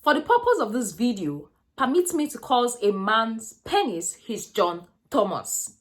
For the purpose of this video, permit me to call a man's penis his John Thomas.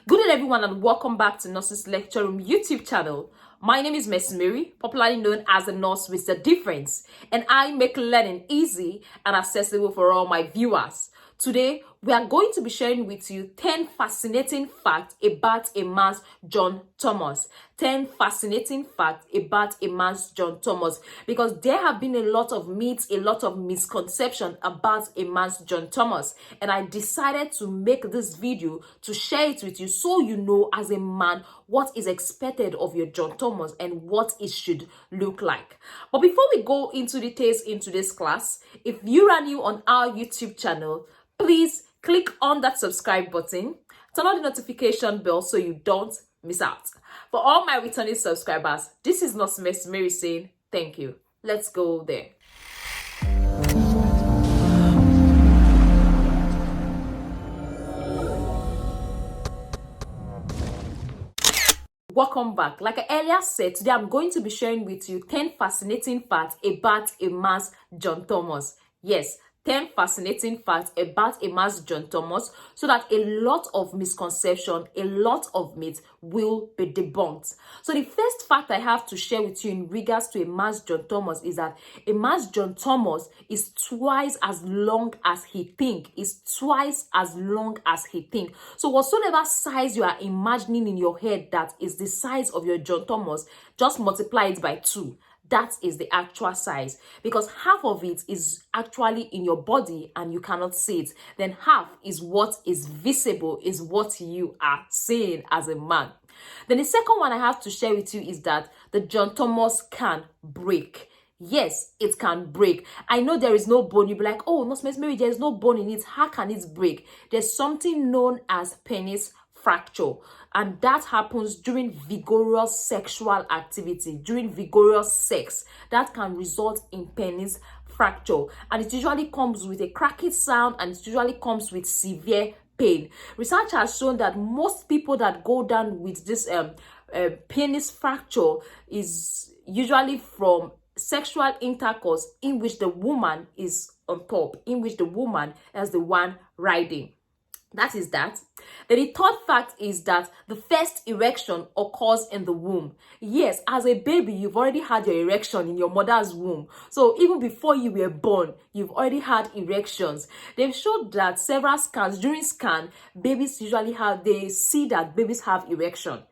Good day everyone and welcome back to Nurse's Lecture Room YouTube channel. My name is Miss Mary, popularly known as the Nurse with the Difference, and I make learning easy and accessible for all my viewers. Today, we are going to be sharing with you 10 fascinating facts about a man's John Thomas. 10 fascinating facts about a man's John Thomas, because there have been a lot of myths, a lot of misconception about a man's John Thomas, and I decided to make this video to share it with you so you know as a man what is expected of your John Thomas and what it should look like. But before we go into details in today's class, if you are new on our YouTube channel, please click on that subscribe button, turn on the notification bell so you don't miss out. For all my returning subscribers, this is not Miss Mary saying thank you. Let's go there. Welcome back. Like I earlier said, today I'm going to be sharing with you 10 fascinating facts about a man's John Thomas. Yes, 10 fascinating facts about a man's John Thomas, so that a lot of misconception, a lot of myths will be debunked. So the first fact I have to share with you in regards to a man's John Thomas is that a man's John Thomas is twice as long as he think. Is twice as long as he think. So whatsoever size you are imagining in your head that is the size of your John Thomas, just multiply it by 2. That is the actual size, because half of it is actually in your body and you cannot see it. Then half is what is visible, is what you are seeing as a man. Then the second one I have to share with you is that the John Thomas can break. Yes, it can break. I know there is no bone. You'll be like, oh, no, Miss Mary, there's no bone in it. How can it break? There's something known as penis fracture, and that happens during vigorous sexual activity, during vigorous sex. That can result in penis fracture, and it usually comes with a cracking sound, and it usually comes with severe pain. Research has shown that most people that go down with this penis fracture is usually from sexual intercourse in which the woman is on top, in which the woman is the one riding. That is that. Then the third fact is that the first erection occurs in the womb. Yes, as a baby, you've already had your erection in your mother's womb. So even before you were born, you've already had erections. They've showed that several scans, during scan, babies usually they see that babies have erection.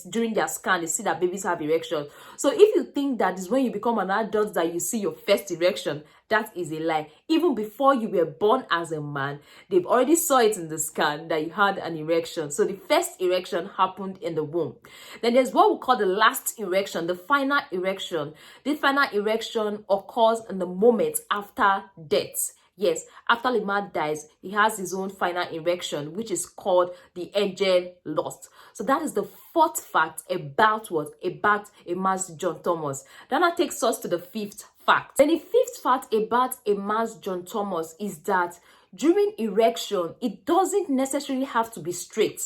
During their scan, they see that babies have erection. So if you think that is when you become an adult that you see your first erection, that is a lie. Even before you were born as a man, they've already saw it in the scan that you had an erection. So the first erection happened in the womb. Then there's what we call the last erection, the final erection. This final erection occurs in the moment after death. Yes, after the man dies, he has his own final erection, which is called the angel lust. So that is the fourth fact about what? About a man's John Thomas. Then that takes us to the fifth fact. Then the fifth fact about a man's John Thomas is that during erection, it doesn't necessarily have to be straight,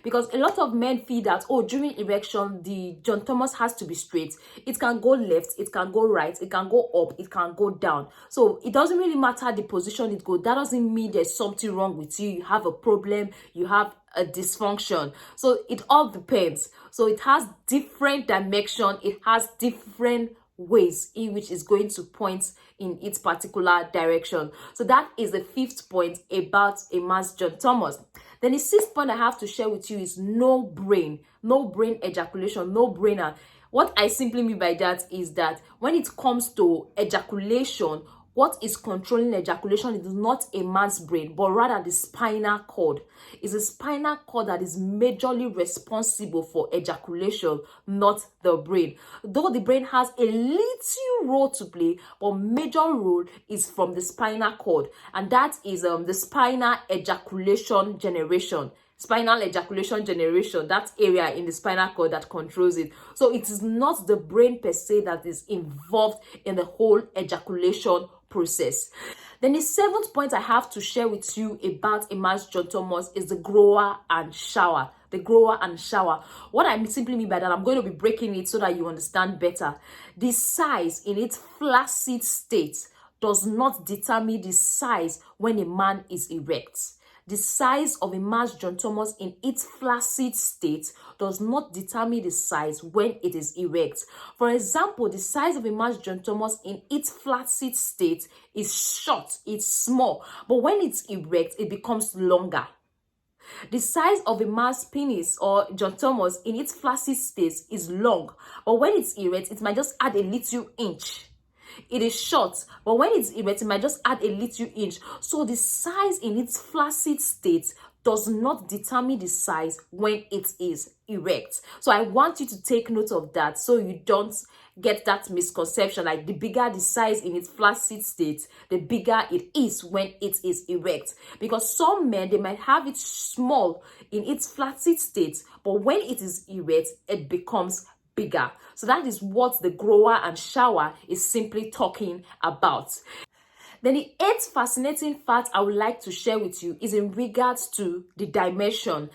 because a lot of men feel that, oh, during erection, the John Thomas has to be straight. It can go left, it can go right, it can go up, it can go down. So it doesn't really matter the position it goes. That doesn't mean there's something wrong with you. You have a problem, you have a dysfunction. So it all depends. So it has different dimension, it has different ways in which is going to point in its particular direction. So that is the fifth point about a man's John Thomas. Then the sixth point I have to share with you is no brain ejaculation, no brainer. What I simply mean by that is that when it comes to ejaculation, what is controlling ejaculation is not a man's brain, but rather the spinal cord. It's the spinal cord that is majorly responsible for ejaculation, not the brain. Though the brain has a little role to play, but major role is from the spinal cord, and that is the spinal ejaculation generation. Spinal ejaculation generation, that area in the spinal cord that controls it. So it is not the brain per se that is involved in the whole ejaculation process. Then the seventh point I have to share with you about a man's John Thomas is the grower and shower. The grower and shower. What I simply mean by that, I'm going to be breaking it so that you understand better. The size in its flaccid state does not determine the size when a man is erect. The size of a man's Thomas in its flaccid state does not determine the size when it is erect. For example, the size of a man's Thomas in its flaccid state is short, it's small, but when it's erect, it becomes longer. The size of a man's penis or Thomas in its flaccid state is long, but when it's erect, it might just add a little inch. It is short, but when it's erect, it might just add a little inch. So the size in its flaccid state does not determine the size when it is erect. So I want you to take note of that so you don't get that misconception, like the bigger the size in its flaccid state, the bigger it is when it is erect. Because some men, they might have it small in its flaccid state, but when it is erect, it becomes bigger. So that is what the grower and shower is simply talking about. Then the eighth fascinating fact I would like to share with you is in regards to the dimension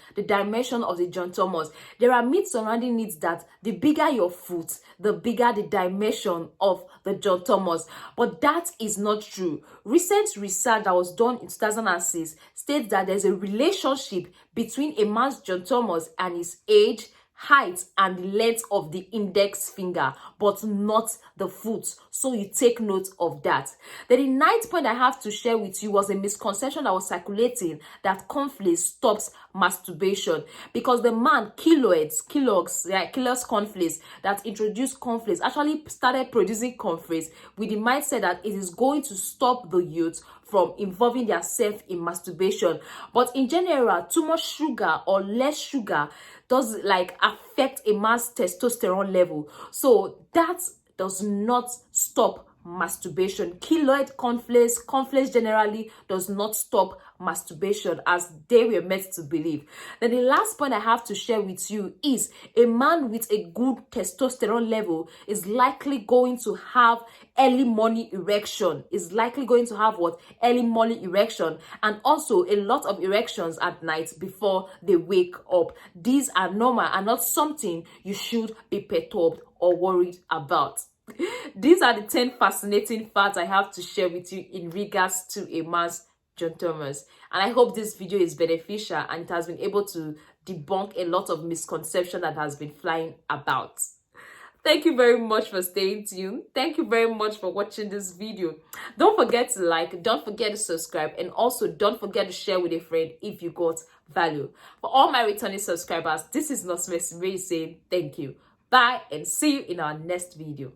of the John Thomas. There are myths surrounding it that the bigger your foot, the bigger the dimension of the John Thomas. But that is not true. Recent research that was done in 2006 states that there's a relationship between a man's John Thomas and his age, height, and the length of the index finger, but not the foot. So you take note of that. Then the ninth point I have to share with you was a misconception that was circulating that cornflakes stops masturbation, because the man Kellogg's cornflakes that introduced cornflakes actually started producing cornflakes with the mindset that it is going to stop the youth from involving themselves in masturbation. But in general, too much sugar or less sugar does affect a man's testosterone level. So that does not stop masturbation. Cornflakes generally does not stop masturbation as they were meant to believe. Then the last point I have to share with you is a man with a good testosterone level is likely going to have early morning erection. Early morning erection, and also a lot of erections at night before they wake up. These are normal and not something you should be perturbed or worried about. These are the 10 fascinating facts I have to share with you in regards to a man's John Thomas. And I hope this video is beneficial and it has been able to debunk a lot of misconception that has been flying about. Thank you very much for staying tuned. Thank you very much for watching this video. Don't forget to like, don't forget to subscribe, and also don't forget to share with a friend if you got value. For all my returning subscribers, this is Nurse Mercy saying thank you. Bye, and see you in our next video.